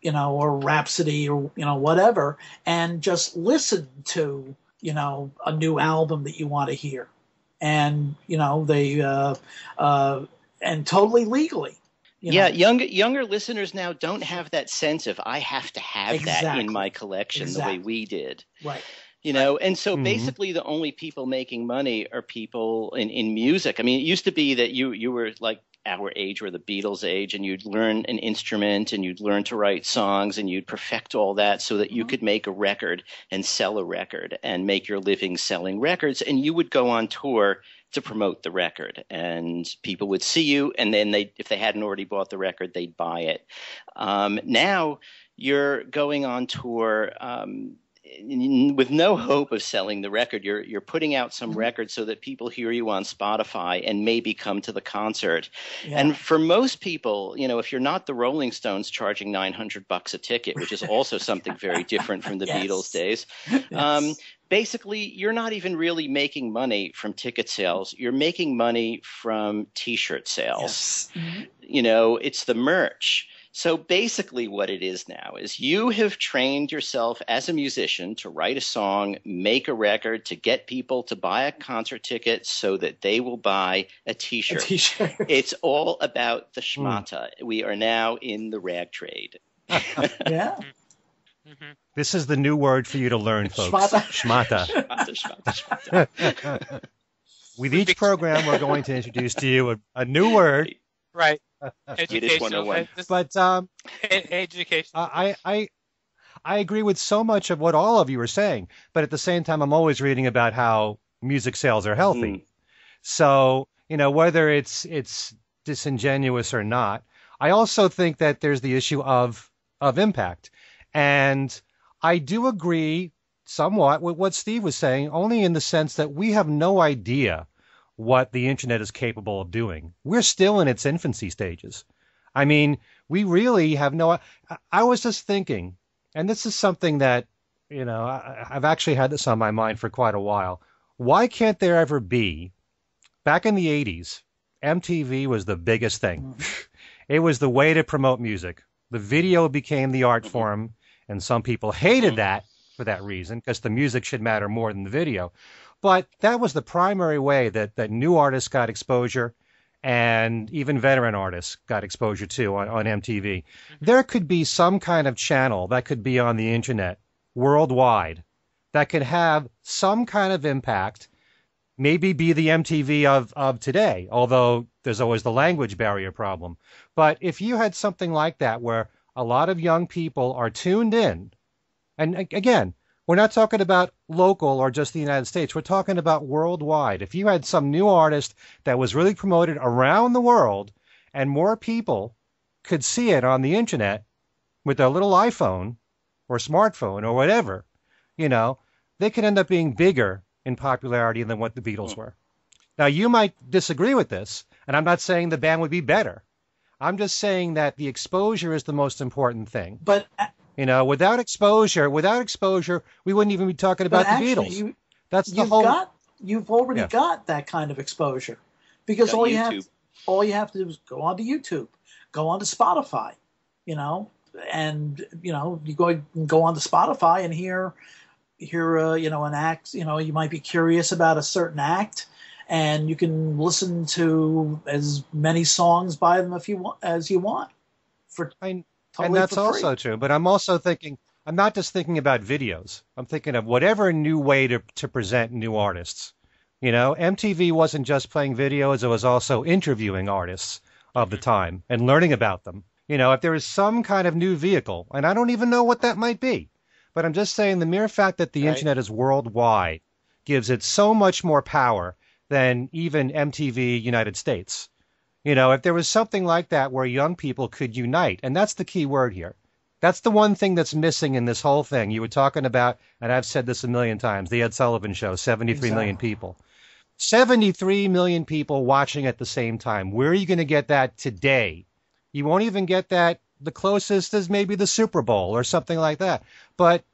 or Rhapsody or, whatever, and just listen to, a new album that you want to hear. And, and totally legally. Younger listeners now don't have that sense of, I have to have that in my collection the way we did. Right. And so basically the only people making money are people in music. I mean, it used to be that you were like our age or the Beatles' age, and you'd learn an instrument and you'd learn to write songs and you'd perfect all that so that you could make a record and sell a record and make your living selling records. And you would go on tour to promote the record, and people would see you, and then if they hadn't already bought the record, they'd buy it. Now you're going on tour with no hope of selling the record. You're putting out some record so that people hear you on Spotify and maybe come to the concert. Yeah. And for most people, if you're not the Rolling Stones charging $900 a ticket, which is also something very different from the Beatles days, basically you're not even really making money from ticket sales. You're making money from T-shirt sales. It's the merch. So basically what it is now is you have trained yourself as a musician to write a song, make a record, to get people to buy a concert ticket so that they will buy a T-shirt. It's all about the schmata. We are now in the rag trade. Yeah. This is the new word for you to learn, folks. Schmata. Schmata. With each program, we're going to introduce to you a new word. Right. Educational. But education. I agree with so much of what all of you are saying, but at the same time, I'm always reading about how music sales are healthy. So, whether it's disingenuous or not, I also think that there's the issue of impact. And I do agree somewhat with what Steve was saying, only in the sense that we have no idea what the internet is capable of doing. We're still in its infancy stages. I mean, we really have I was just thinking, and this is something that, I've actually had this on my mind for quite a while. Why can't there ever be, back in the 80s, MTV was the biggest thing. It was the way to promote music. The video became the art form, and some people hated that for that reason, because the music should matter more than the video. But that was the primary way that new artists got exposure, and even veteran artists got exposure too on MTV. There could be some kind of channel that could be on the internet worldwide that could have some kind of impact maybe be the MTV of today, although there's always the language barrier problem. But if you had something like that where a lot of young people are tuned in, and again, we're not talking about local or just the United States. We're talking about worldwide. If you had some new artist that was really promoted around the world and more people could see it on the internet with their little iPhone or smartphone or whatever, they could end up being bigger in popularity than what the Beatles were. Now, you might disagree with this, and I'm not saying the band would be better. I'm just saying that the exposure is the most important thing. But without exposure, we wouldn't even be talking about the Beatles. That's the whole. You've already got that kind of exposure, because all you have to do is go onto YouTube, go onto Spotify, and you go onto Spotify and hear an act. You might be curious about a certain act, and you can listen to as many songs by them as you want and that's also true. But I'm also thinking, I'm not just thinking about videos. I'm thinking of whatever new way to present new artists. MTV wasn't just playing videos. It was also interviewing artists of the time and learning about them. If there is some kind of new vehicle, and I don't even know what that might be, but I'm just saying the mere fact that the internet is worldwide gives it so much more power than even MTV United States. If there was something like that where young people could unite, and that's the key word here. That's the one thing that's missing in this whole thing. You were talking about, and I've said this a million times, the Ed Sullivan Show, 73 million people. 73 million people watching at the same time. Where are you going to get that today? You won't even get that. The closest is maybe the Super Bowl or something like that. But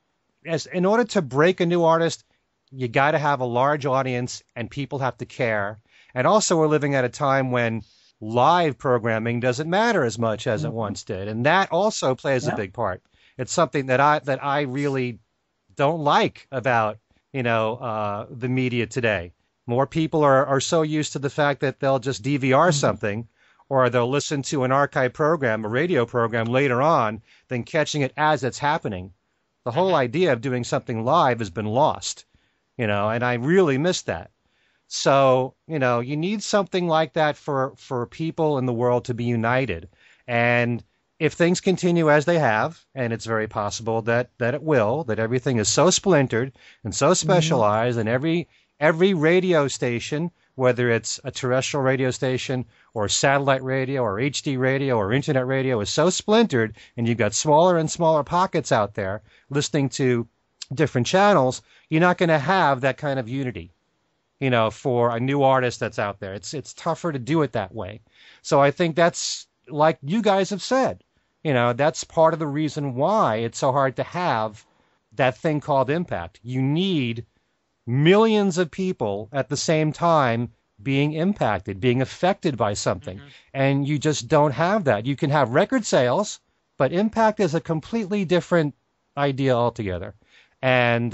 in order to break a new artist, you got to have a large audience and people have to care. And also we're living at a time when live programming doesn't matter as much as it once did, and that also plays a big part. It's something that I really don't like about the media today. More people are so used to the fact that they'll just DVR something, or they'll listen to an archive program, a radio program later on, than catching it as it's happening. The whole idea of doing something live has been lost, and I really miss that. So, you need something like that for people in the world to be united. And if things continue as they have, and it's very possible that it will, that everything is so splintered and so specialized, and every radio station, whether it's a terrestrial radio station or satellite radio or HD radio or internet radio, is so splintered, and you've got smaller and smaller pockets out there listening to different channels, you're not going to have that kind of unity. For a new artist that's out there. It's tougher to do it that way. So I think that's, like you guys have said, that's part of the reason why it's so hard to have that thing called impact. You need millions of people at the same time being impacted, being affected by something. And you just don't have that. You can have record sales, but impact is a completely different idea altogether. And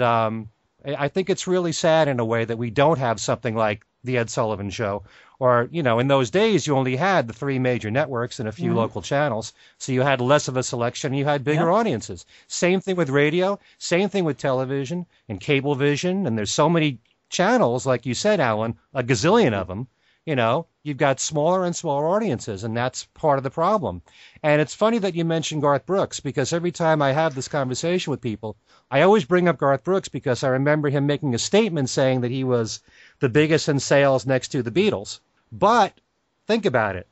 I think it's really sad in a way that we don't have something like the Ed Sullivan Show, or, in those days you only had the 3 major networks and a few local channels, so you had less of a selection, you had bigger audiences. Same thing with radio, same thing with television and Cablevision, and there's so many channels, like you said, Alan, a gazillion of them. You've got smaller and smaller audiences, and that's part of the problem. And it's funny that you mentioned Garth Brooks, because every time I have this conversation with people, I always bring up Garth Brooks because I remember him making a statement saying that he was the biggest in sales next to the Beatles. But think about it.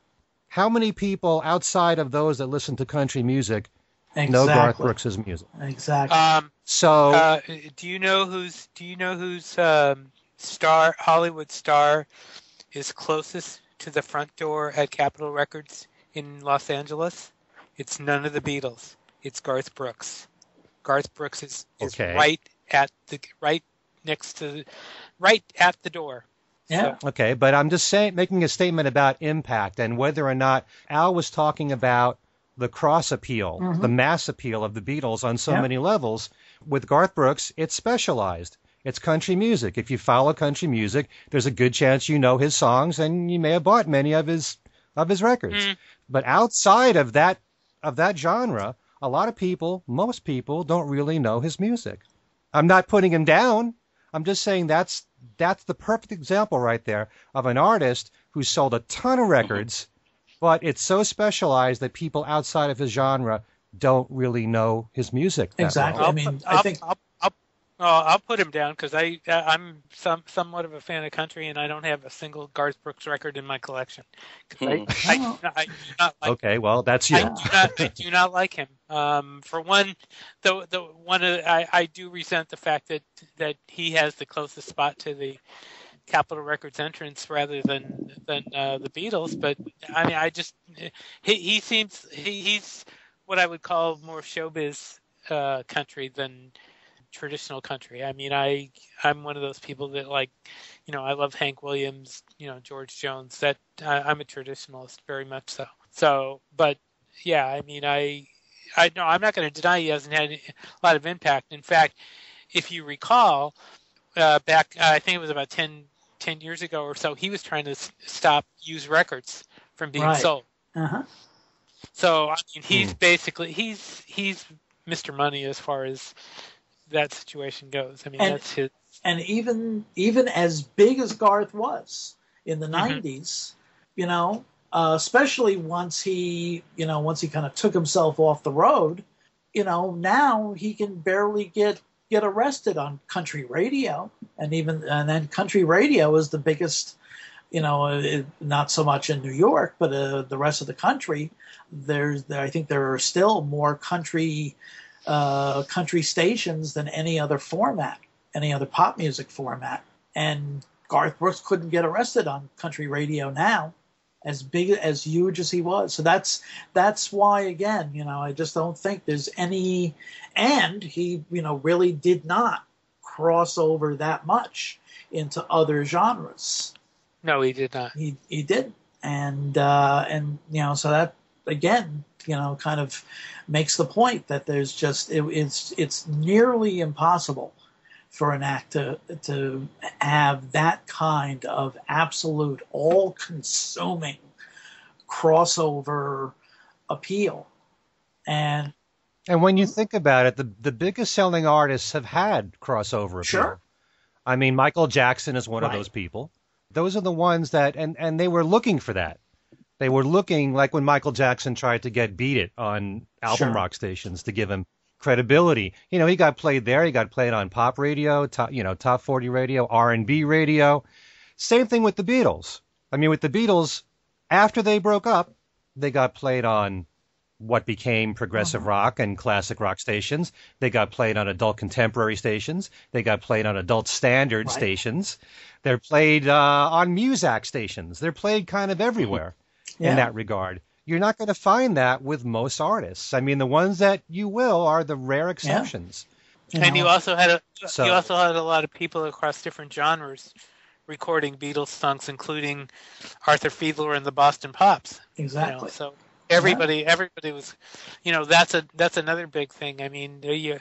How many people outside of those that listen to country music know Garth Brooks' music? Exactly. Do you know who's Hollywood star is closest to the front door at Capitol Records in Los Angeles? It's none of the Beatles. It's Garth Brooks. Garth Brooks is right at the door. Yeah. So. Okay, but I'm just making a statement about impact and whether or not Al was talking about the cross appeal, the mass appeal of the Beatles on so many levels. With Garth Brooks, it's specialized. It's country music. If you follow country music, there's a good chance you know his songs, and you may have bought many of his records. But outside of that genre, a lot of people, most people, don't really know his music. I'm not putting him down. I'm just saying that's that's the perfect example right there of an artist who sold a ton of records, but it's so specialized that people outside of his genre don't really know his music that Exactly. well. I mean, I think I'll put him down because I'm somewhat of a fan of country, and I don't have a single Garth Brooks record in my collection. I do not like Okay, well, that's you. I do not like him. For one, I do resent the fact that he has the closest spot to the Capitol Records entrance rather than the Beatles. But I mean, he's what I would call more showbiz country than traditional country. I mean, I'm one of those people that I love Hank Williams, George Jones. That I'm a traditionalist, very much so. So, but yeah, I mean, I no, I'm not going to deny he hasn't had a lot of impact. In fact, if you recall, back I think it was about 10 years ago or so, he was trying to stop used records from being sold. Uh-huh. So I mean, he's basically he's Mr. Money as far as that situation goes. I mean, that's his. And even as big as Garth was in the 90s, especially once he kind of took himself off the road, now he can barely get arrested on country radio, and then country radio is the biggest, not so much in New York, but the rest of the country. I think there are still more country stations than any other format, any other pop music format. And Garth Brooks couldn't get arrested on country radio now, as big, as huge as he was. So that's why, again, I just don't think there's any, and he, really did not cross over that much into other genres. No, he did not. He didn't. And so that, again, kind of makes the point that there's just it's nearly impossible for an act to have that kind of absolute, all-consuming crossover appeal. And when you think about it, the biggest selling artists have had crossover appeal. Sure. I mean, Michael Jackson is one of those people. Those are the ones that, and they were looking for that. They were looking, like when Michael Jackson tried to get Beat It on album rock stations to give him credibility. He got played there. He got played on pop radio, top 40 radio, R&B radio. Same thing with the Beatles. I mean, with the Beatles, after they broke up, they got played on what became progressive rock and classic rock stations. They got played on adult contemporary stations. They got played on adult standard stations. They're played on Muzak stations. They're played kind of everywhere. In that regard. You're not going to find that with most artists. I mean, the ones that you will are the rare exceptions. And you also had a lot of people across different genres recording Beatles songs, including Arthur Fiedler and the Boston Pops. Exactly. So everybody was, that's another big thing. I mean, you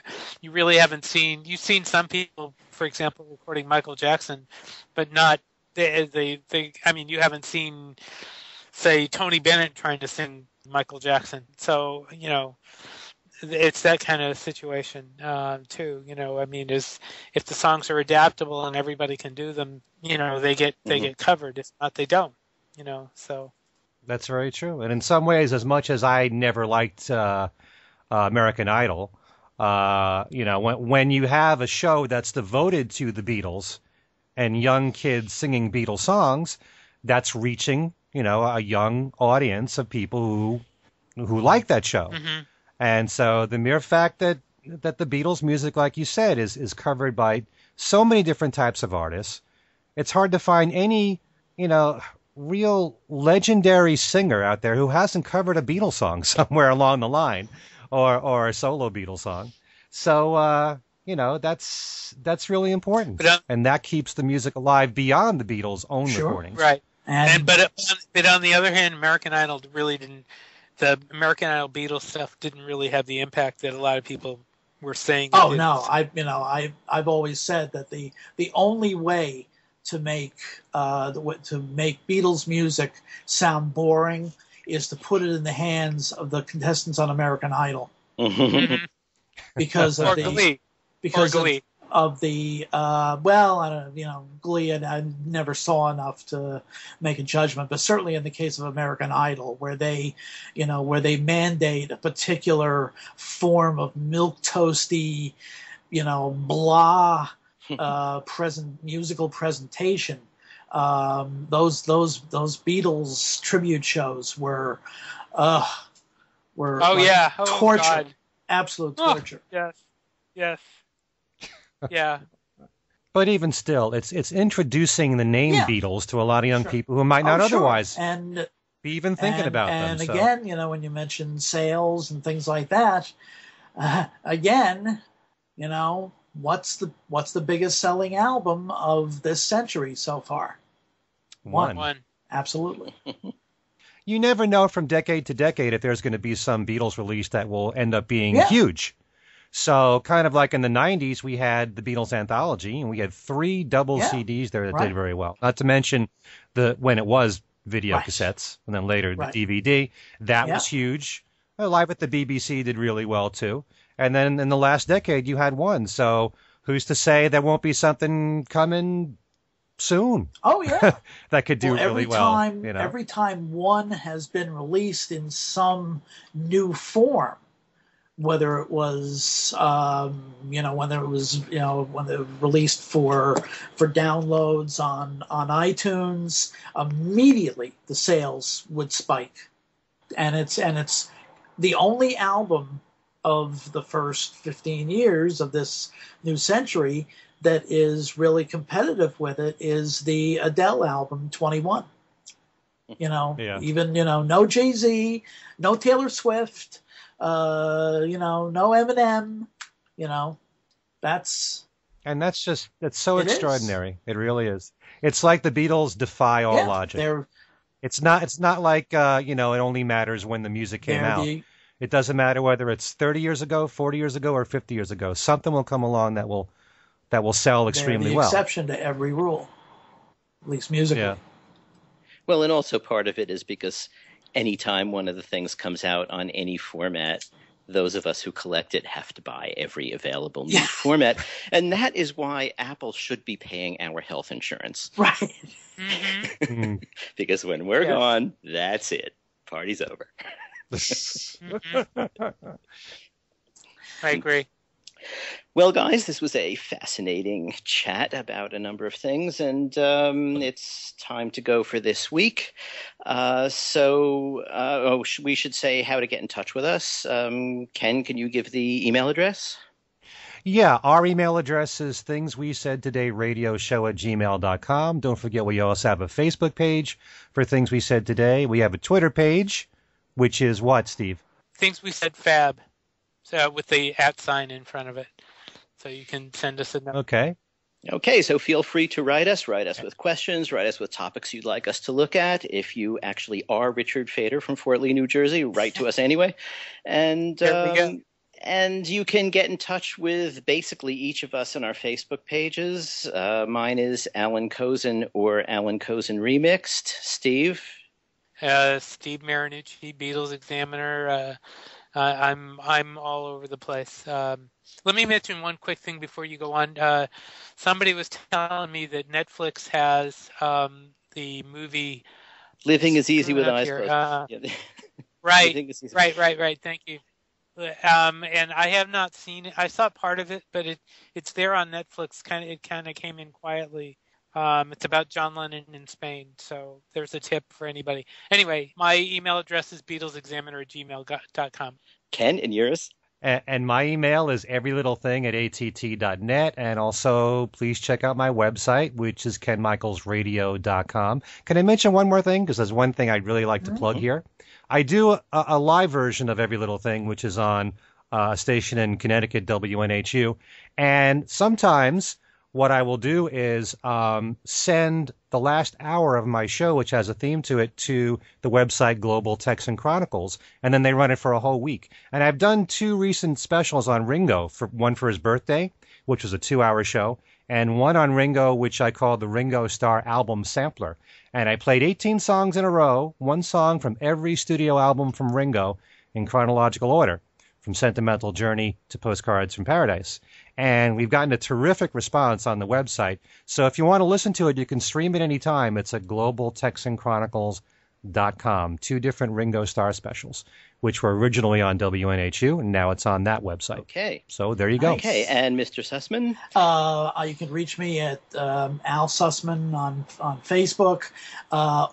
really haven't seen. You've seen some people, for example, recording Michael Jackson, but not they. I mean, you haven't seen, say, Tony Bennett trying to sing Michael Jackson. So, it's that kind of situation, too. I mean, if the songs are adaptable and everybody can do them, they get covered. If not, they don't, so. That's very true. And in some ways, as much as I never liked American Idol, when you have a show that's devoted to the Beatles and young kids singing Beatles songs, that's reaching a young audience of people who like that show. Mm-hmm. And so the mere fact that the Beatles music, like you said, is covered by so many different types of artists, it's hard to find any, real legendary singer out there who hasn't covered a Beatles song somewhere along the line or a solo Beatles song. So, that's really important. And that keeps the music alive beyond the Beatles' own recordings. Right. But on the other hand, American Idol really didn't. The American Idol Beatles stuff didn't really have the impact that a lot of people were saying. Oh no, I've always said that the only way to make Beatles music sound boring is to put it in the hands of the contestants on American Idol. Mm-hmm. Because of Glee. of the well, I don't know, Glee, I never saw enough to make a judgment, but certainly in the case of American Idol, where they mandate a particular form of milk toasty, blah musical presentation. Those Beatles tribute shows were torture, God. Absolute torture. Yes. Yeah. But even still, it's introducing the name Beatles to a lot of young people who might not otherwise be even thinking about them. And again, when you mention sales and things like that, again, what's the biggest selling album of this century so far? One. Absolutely. You never know from decade to decade if there's going to be some Beatles release that will end up being huge. So kind of like in the 90s, we had the Beatles anthology, and we had 3 double CDs there that did very well. Not to mention when it was video cassettes, and then later the DVD. That was huge. Live at the BBC did really well, too. And then in the last decade, you had one. So who's to say there won't be something coming soon? Oh, yeah. That could do really well. Every time one has been released in some new form, whether it was, when it was released for downloads on iTunes, immediately the sales would spike, and it's the only album of the first 15 years of this new century that is really competitive with it is the Adele album 21. Even no Jay-Z, no Taylor Swift. No Eminem, that's so extraordinary. It really is. It's like the Beatles defy all logic. It's not like, it only matters when the music came out. It doesn't matter whether it's 30 years ago, 40 years ago, or 50 years ago. Something will come along that will sell extremely well. They're the exception to every rule, at least musically. Yeah. Well, and also part of it is because anytime one of the things comes out on any format, those of us who collect it have to buy every available new format. And that is why Apple should be paying our health insurance. Right. Mm-hmm. Because when we're gone, that's it. Party's over. I agree. Well, guys, this was a fascinating chat about a number of things, and it's time to go for this week. We should say how to get in touch with us. Ken, can you give the email address? Yeah, our email address is thingswesaidtodayradioshow@gmail.com. Don't forget we also have a Facebook page for Things We Said Today. We have a Twitter page, which is what, Steve? Things We Said Fab. So with the @ in front of it. So you can send us a note. Okay, so feel free to write us with questions, write us with topics you'd like us to look at. If you actually are Richard Fader from Fort Lee, New Jersey, write to us anyway. And and you can get in touch with basically each of us on our Facebook pages. Mine is Alan Kozin or Alan Kozin Remixed. Steve? Steve Marinucci, Beatles Examiner. I'm all over the place. Let me mention one quick thing before you go on. Somebody was telling me that Netflix has the movie Living is Easy with Eyes Closed. Right. Thank you. And I have not seen it. I saw part of it, but it's there on Netflix. It kind of came in quietly. It's about John Lennon in Spain, so there's a tip for anybody. Anyway, my email address is BeatlesExaminer@gmail.com. Ken, and yours? And my email is everylittlething@att.net. And also, please check out my website, which is kenmichaelsradio.com. Can I mention one more thing? Because there's one thing I'd really like to plug here. I do a live version of Every Little Thing, which is on a station in Connecticut, WNHU. And sometimes what I will do is send the last hour of my show, which has a theme to it, to the website Global Texan Chronicles, and then they run it for a whole week. And I've done 2 recent specials on Ringo, one for his birthday, which was a 2-hour show, and one on Ringo, which I called the Ringo Starr Album Sampler. And I played 18 songs in a row, one song from every studio album from Ringo in chronological order. from Sentimental Journey to Postcards from Paradise. And we've gotten a terrific response on the website. So if you want to listen to it, you can stream it anytime. It's at globaltexanchronicles.com. 2 different Ringo Starr specials, which were originally on WNHU, and now it's on that website. Okay. So there you go. Okay, and Mr. Sussman? You can reach me at Al Sussman on Facebook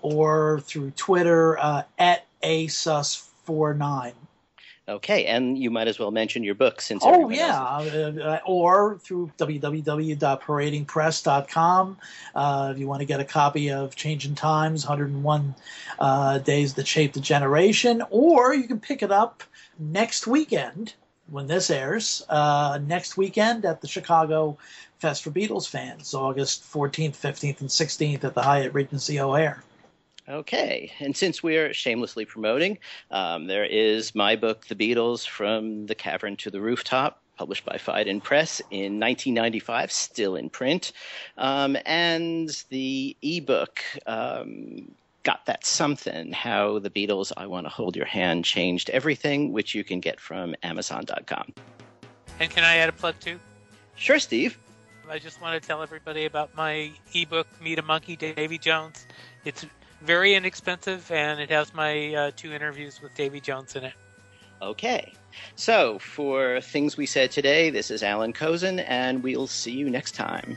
or through Twitter at asus49. Okay, and you might as well mention your book since or through www.paradingpress.com if you want to get a copy of Changing Times, 101 Days That Shaped a Generation, or you can pick it up next weekend when this airs, next weekend at the Chicago Fest for Beatles fans, August 14th, 15th, and 16th at the Hyatt Regency O'Hare. Okay, and since we're shamelessly promoting, there is my book, The Beatles, From the Cavern to the Rooftop, published by Phaidon Press in 1995, still in print. And the ebook, Got That Something, How the Beatles, I Want to Hold Your Hand Changed Everything, which you can get from Amazon.com. And can I add a plug too? Sure, Steve. I just want to tell everybody about my ebook, Meet a Monkey, Davy Jones. It's very inexpensive, and it has my 2 interviews with Davy Jones in it. Okay. So, for Things We Said Today, this is Alan Kozin, and we'll see you next time.